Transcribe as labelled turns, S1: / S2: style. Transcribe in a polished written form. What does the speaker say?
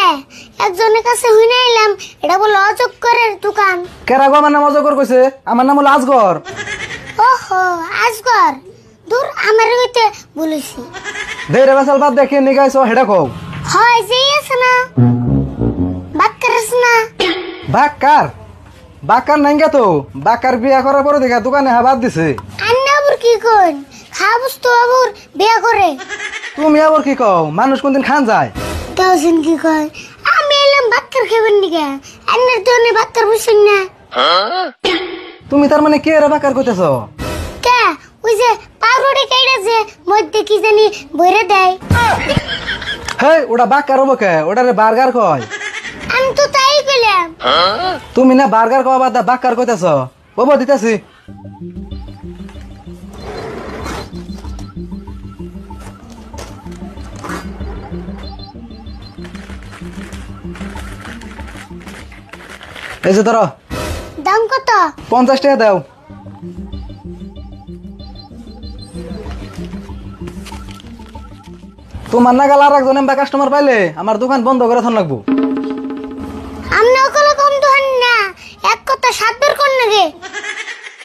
S1: কে একজনের কাছে হইনা এলাম এটা বলে অজগরের দোকান।
S2: কেরা গো আমার নাম অজগর কইছে? আমার নাম হলো আজগর।
S1: ওহো আজগর, দূর আমার হইতে বলেছি।
S2: দেরে বেসাল বাদ দেখে নিগাইছো হেডা কও।
S1: হয় যেই আছে না বাক্কার আছে না।
S2: বাক্কার বাক্কার নাইঙ্গা তো, বাক্কার বিয়া করার পরে দেখা দোকানে হাবাদ দিছে।
S1: আন্না আবার কি কইন, খাবস তো আবার বিয়া করে।
S2: তুমি আবার কি কও? মানুষ কোনদিন খান যায়?
S1: কেউছেন কি কয়, আমি এলাম বাক্কার খাবেন নিকা, আন্নার তো অনেক বাক্কার বুঝছেন না।
S2: তুমি তার মানে কে রে বাক্কার কইতেছ?
S1: কে ওই যে পাউরুটি কেটে যে মধ্যে কি জানি ভরে দেয়।
S2: হে ওটা বাক্কার হবো কে? ওটারে বার্গার কয়।
S1: আমি তো তাই কইলাম।
S2: তুমি না বার্গার কওয়া বাদ বাক্কার কইতেছ। ওবো দিতেছি। এই যে ধরো।
S1: দাম কত?
S2: 50 টাকা দাও। তোমার নাগাল আর একজন এমবা কাস্টমার পাইলে আমার দোকান বন্ধ করে থন লাগবো।
S1: আমনে ওগুলো কম তো হান না, এক কথা 7 বার কোন নাগে।